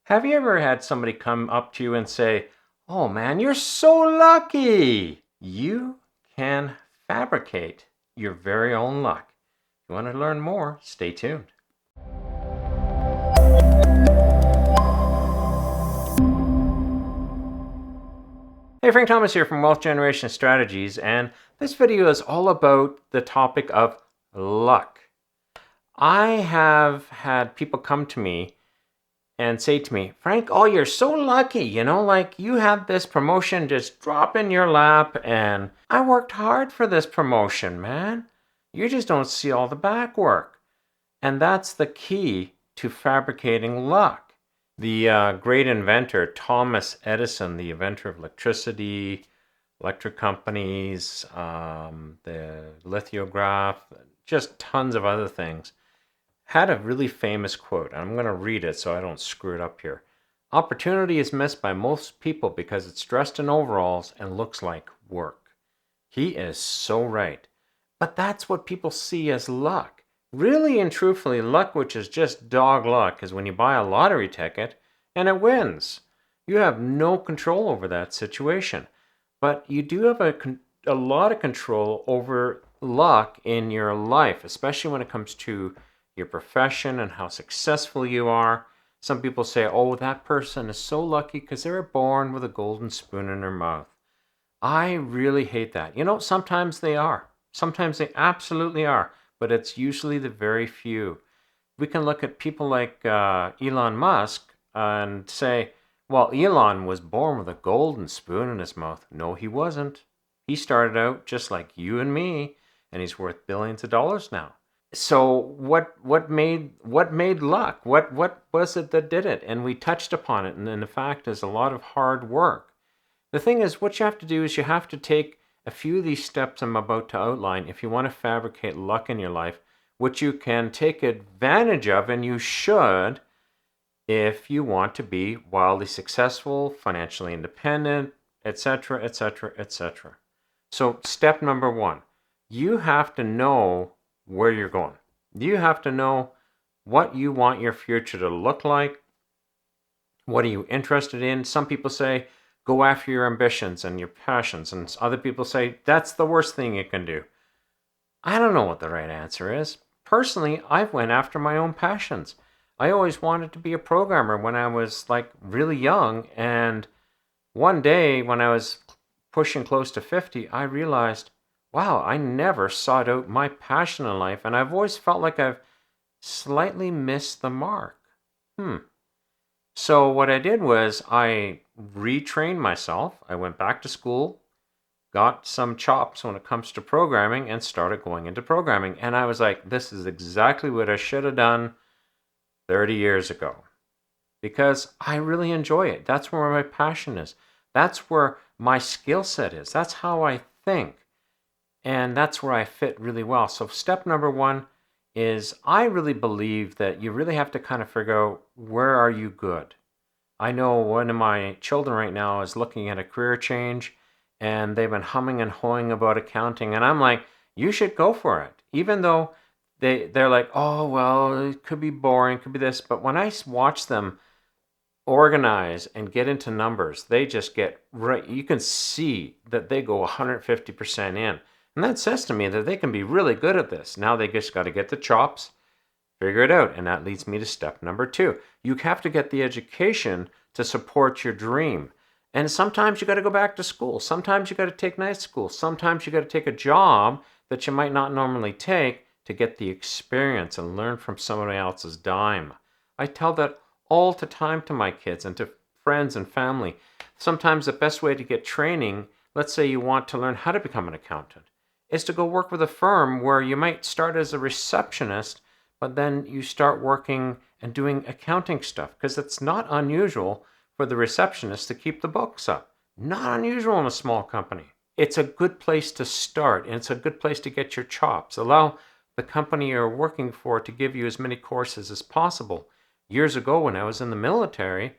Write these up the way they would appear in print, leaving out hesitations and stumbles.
Have you ever had somebody come up to you and say, "Oh man, you're so lucky"? You can fabricate your very own luck. If you want to learn more, stay tuned. Hey, Frank Thomas here from Wealth Generation Strategies, and this video is all about the topic of luck. I have had people come to me and say to me, "Frank, oh, you're so lucky, like you had this promotion just drop in your lap, and I worked hard for this promotion, man. You just don't see all the back work." And that's the key to fabricating luck. The great inventor, Thomas Edison, the inventor of electricity, electric companies, the lithograph, just tons of other things, had a really famous quote. I'm going to read it so I don't screw it up here. "Opportunity is missed by most people because it's dressed in overalls and looks like work." He is so right. But that's what people see as luck. Really and truthfully, luck, which is just dog luck, is when you buy a lottery ticket and it wins. You have no control over that situation. But you do have a lot of control over luck in your life, especially when it comes to your profession and how successful you are. Some people say, "Oh, that person is so lucky because they were born with a golden spoon in their mouth." I really hate that. Sometimes they are. Sometimes they absolutely are, but it's usually the very few. We can look at people like Elon Musk and say, "Well, Elon was born with a golden spoon in his mouth." No, he wasn't. He started out just like you and me, and he's worth billions of dollars now. So what made luck? What was it that did it? And we touched upon it, and then the fact is a lot of hard work. The thing is, what you have to do is you have to take a few of these steps I'm about to outline if you want to fabricate luck in your life, which you can take advantage of, and you should, if you want to be wildly successful, financially independent, etc., etc., etc. So step number one, you have to know where you're going. You have to know what you want your future to look like. What are you interested in? Some people say, go after your ambitions and your passions. And other people say, that's the worst thing you can do. I don't know what the right answer is. Personally, I've went after my own passions. I always wanted to be a programmer when I was like really young. And one day when I was pushing close to 50, I realized, wow, I never sought out my passion in life, and I've always felt like I've slightly missed the mark. So what I did was I retrained myself. I went back to school, got some chops when it comes to programming, and started going into programming. And I was like, this is exactly what I should have done 30 years ago, because I really enjoy it. That's where my passion is. That's where my skill set is. That's how I think. And that's where I fit really well. So step number one is I really believe that you really have to kind of figure out, where are you good? I know one of my children right now is looking at a career change, and they've been humming and hawing about accounting. And I'm like, you should go for it. Even though they're like, "Oh, well, it could be boring, could be this." But when I watch them organize and get into numbers, they just get right. You can see that they go 150% in. And that says to me that they can be really good at this. Now they just got to get the chops, figure it out. And that leads me to step number two. You have to get the education to support your dream. And sometimes you got to go back to school. Sometimes you got to take night school. Sometimes you got to take a job that you might not normally take to get the experience and learn from somebody else's dime. I tell that all the time to my kids and to friends and family. Sometimes the best way to get training, let's say you want to learn how to become an accountant, is to go work with a firm where you might start as a receptionist, but then you start working and doing accounting stuff, because it's not unusual for the receptionist to keep the books up. Not unusual in a small company. It's a good place to start, and it's a good place to get your chops. Allow the company you're working for to give you as many courses as possible. Years ago when I was in the military,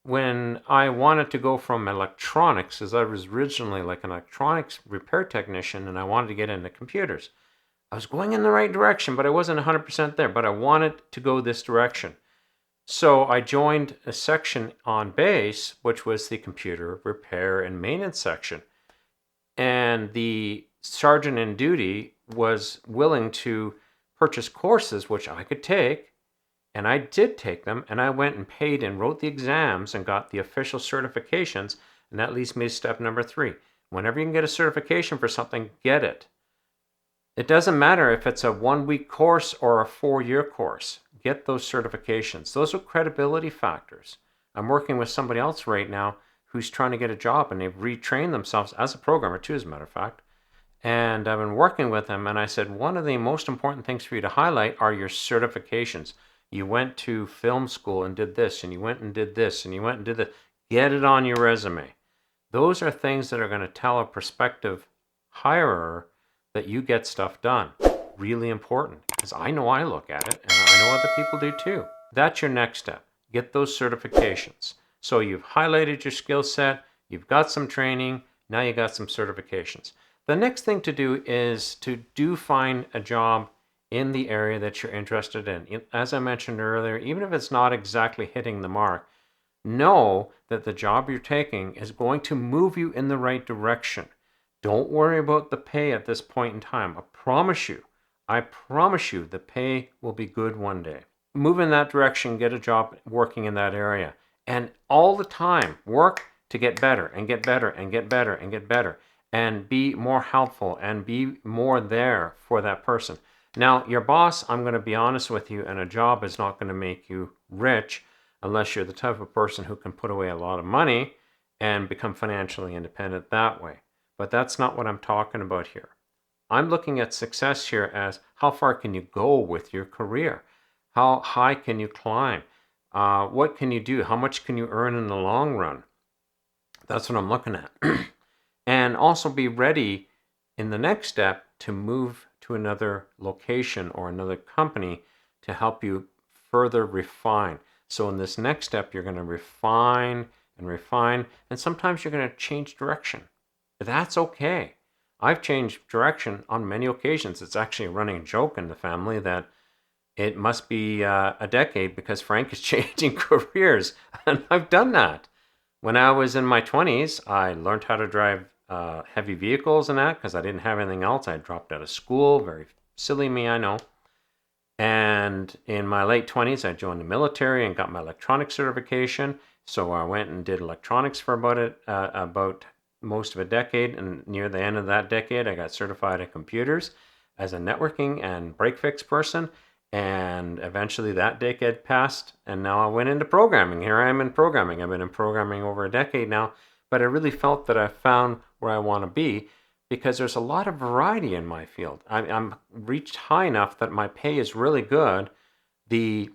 when I wanted to go from electronics, as I was originally like an electronics repair technician, and I wanted to get into computers, I was going in the right direction, but I wasn't 100% there, but I wanted to go this direction. So I joined a section on base, which was the computer repair and maintenance section. And the sergeant in duty was willing to purchase courses which I could take, and I did take them, and I went and paid and wrote the exams and got the official certifications, and that leads me to step number 3. Whenever you can get a certification for something, get it. It doesn't matter if it's a 1-week course or a 4-year course. Get those certifications. Those are credibility factors. I'm working with somebody else right now who's trying to get a job, and they've retrained themselves as a programmer too, as a matter of fact. And I've been working with them, and I said, one of the most important things for you to highlight are your certifications. You went to film school and did this, and you went and did this, and you went and did that. Get it on your resume. Those are things that are going to tell a prospective hirer that you get stuff done. Really important, because I know I look at it, and I know other people do too. That's your next step. Get those certifications. So you've highlighted your skill set, you've got some training, now you got some certifications. The next thing to do is to find a job in the area that you're interested in. As I mentioned earlier, even if it's not exactly hitting the mark, know that the job you're taking is going to move you in the right direction. Don't worry about the pay at this point in time. I promise you, the pay will be good one day. Move in that direction, get a job working in that area. And all the time, work to get better and get better and get better and get better and be more helpful and be more there for that person. Now, your boss, I'm going to be honest with you, and a job is not going to make you rich unless you're the type of person who can put away a lot of money and become financially independent that way. But that's not what I'm talking about here. I'm looking at success here as how far can you go with your career? How high can you climb? What can you do? How much can you earn in the long run? That's what I'm looking at. And also be ready in the next step to move to another location or another company to help you further refine. So in this next step, you're going to refine and refine, and sometimes you're going to change direction. That's okay. I've changed direction on many occasions. It's actually a running joke in the family that it must be a decade because Frank is changing careers, and I've done that. When I was in my 20s, I learned how to drive heavy vehicles and that because I didn't have anything else. I dropped out of school. Very silly me, I know. And in my late 20s, I joined the military and got my electronics certification. So I went and did electronics for about most of a decade. And near the end of that decade, I got certified in computers as a networking and break fix person. And eventually that decade passed, and now I went into programming. Here I am in programming. I've been in programming over a decade now, but I really felt that I found where I want to be because there's a lot of variety in my field. I'm reached high enough that my pay is really good. The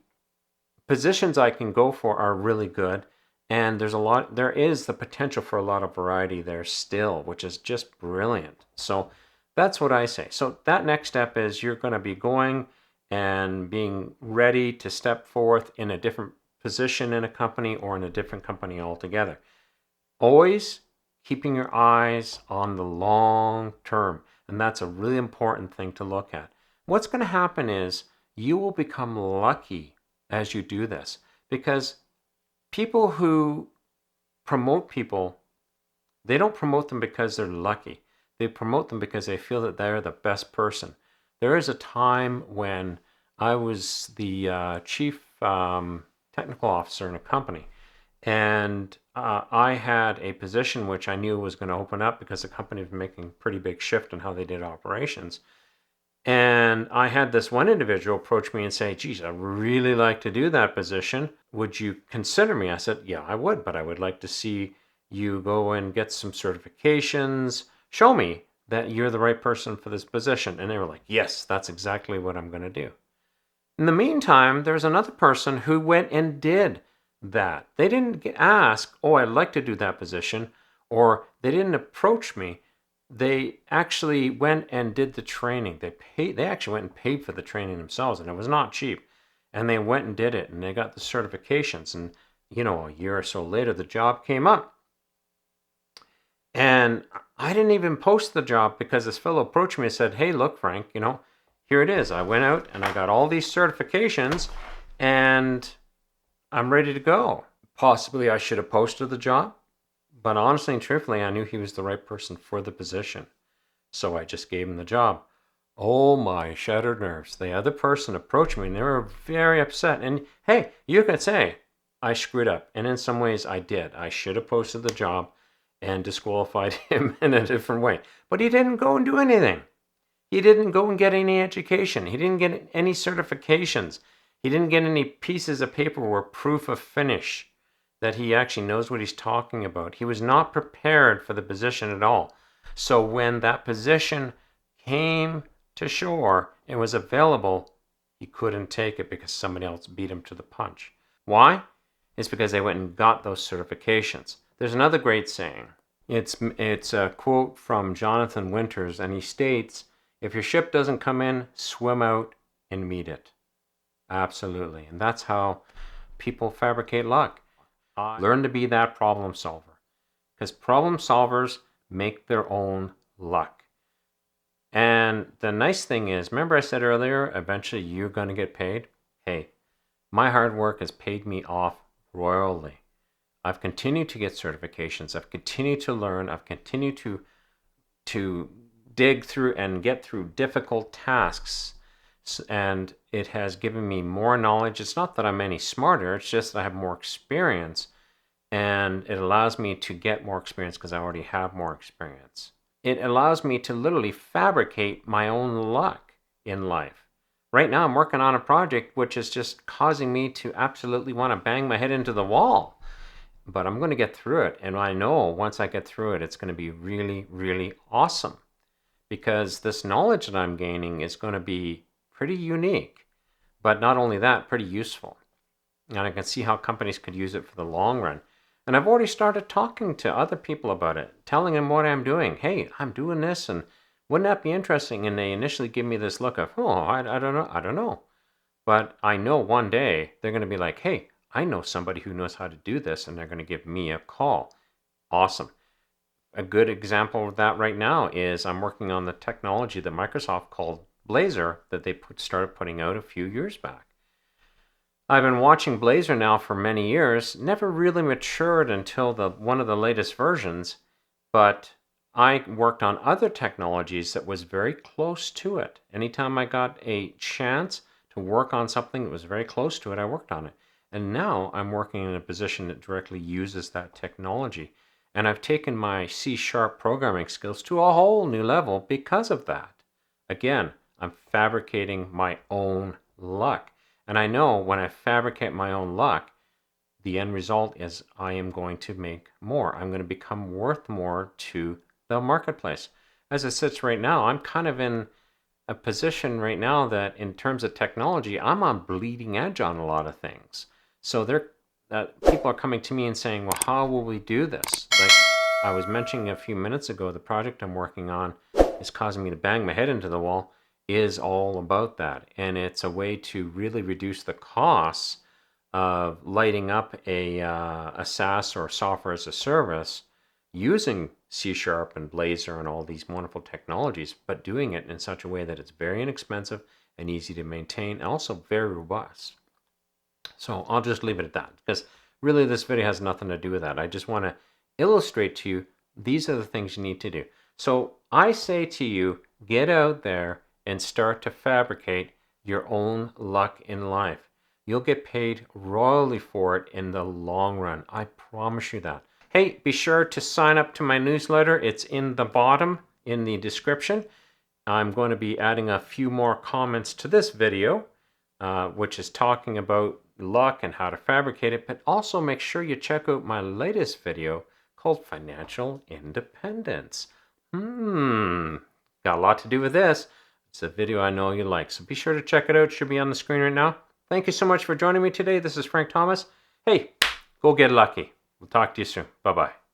positions I can go for are really good, and there is the potential for a lot of variety there still, which is just brilliant. So that's what I say. So that next step is you're going to be going and being ready to step forth in a different position in a company or in a different company altogether. Always keeping your eyes on the long term, and that's a really important thing to look at. What's going to happen is you will become lucky as you do this because people who promote people, they don't promote them because they're lucky. They promote them because they feel that they're the best person. There is a time when I was the chief technical officer in a company, and I had a position which I knew was going to open up because the company was making a pretty big shift in how they did operations. And I had this one individual approach me and say, geez, I'd really like to do that position. Would you consider me? I said, yeah, I would, but I would like to see you go and get some certifications. Show me that you're the right person for this position. And they were like, yes, that's exactly what I'm going to do. In the meantime, there's another person who went and did that. They didn't ask, oh, I'd like to do that position, or they didn't approach me. They actually went and did the training. They actually went and paid for the training themselves, and it was not cheap. And they went and did it, and they got the certifications. And, a year or so later, the job came up. And I didn't even post the job because this fellow approached me and said, hey, look, Frank, here it is. I went out and I got all these certifications, and I'm ready to go. Possibly I should have posted the job, but honestly and truthfully, I knew he was the right person for the position. So I just gave him the job. Oh my shattered nerves. The other person approached me and they were very upset. And hey, you could say I screwed up. And in some ways I did. I should have posted the job and disqualified him in a different way. But he didn't go and do anything. He didn't go and get any education. He didn't get any certifications. He didn't get any pieces of paper or proof of finish that he actually knows what he's talking about. He was not prepared for the position at all. So when that position came to shore and was available, he couldn't take it because somebody else beat him to the punch. Why? It's because they went and got those certifications. There's another great saying. It's a quote from Jonathan Winters, and he states, if your ship doesn't come in, swim out and meet it. Absolutely. And that's how people fabricate luck. Learn to be that problem solver. Because problem solvers make their own luck. And the nice thing is, remember I said earlier, eventually you're going to get paid? Hey, my hard work has paid me off royally. I've continued to get certifications. I've continued to learn. I've continued to dig through and get through difficult tasks. And it has given me more knowledge. It's not that I'm any smarter. It's just that I have more experience. And it allows me to get more experience because I already have more experience. It allows me to literally fabricate my own luck in life. Right now I'm working on a project which is just causing me to absolutely want to bang my head into the wall. But I'm going to get through it. And I know once I get through it, it's going to be really, really awesome. Because this knowledge that I'm gaining is going to be pretty unique. But not only that, pretty useful. And I can see how companies could use it for the long run. And I've already started talking to other people about it, telling them what I'm doing. Hey, I'm doing this, and wouldn't that be interesting? And they initially give me this look of, oh, I don't know. But I know one day they're going to be like, hey, I know somebody who knows how to do this, and they're going to give me a call. Awesome. A good example of that right now is I'm working on the technology that Microsoft called Blazor that they started putting out a few years back. I've been watching Blazor now for many years, never really matured until one of the latest versions, but I worked on other technologies that was very close to it. Anytime I got a chance to work on something that was very close to it, I worked on it. And now I'm working in a position that directly uses that technology. And I've taken my C# programming skills to a whole new level because of that. Again, I'm fabricating my own luck. And I know when I fabricate my own luck, the end result is I am going to make more. I'm going to become worth more to the marketplace. As it sits right now, I'm kind of in a position right now that in terms of technology, I'm on bleeding edge on a lot of things. So people are coming to me and saying, well, how will we do this? Like I was mentioning a few minutes ago, the project I'm working on is causing me to bang my head into the wall. Is all about that. And it's a way to really reduce the costs of lighting up a SaaS or software as a service using C# and Blazor and all these wonderful technologies, but doing it in such a way that it's very inexpensive and easy to maintain, and also very robust. So I'll just leave it at that, because really this video has nothing to do with that. I just want to illustrate to you, these are the things you need to do. So I say to you, get out there and start to fabricate your own luck in life. You'll get paid royally for it in the long run. I promise you that. Hey, be sure to sign up to my newsletter. It's in the bottom in the description. I'm going to be adding a few more comments to this video, which is talking about luck and how to fabricate it. But also make sure you check out my latest video called Financial Independence. Got a lot to do with this. It's a video I know you like, so be sure to check it out. It should be on the screen right now. Thank you so much for joining me today. This is Frank Thomas. Hey, go get lucky. We'll talk to you soon. Bye-bye.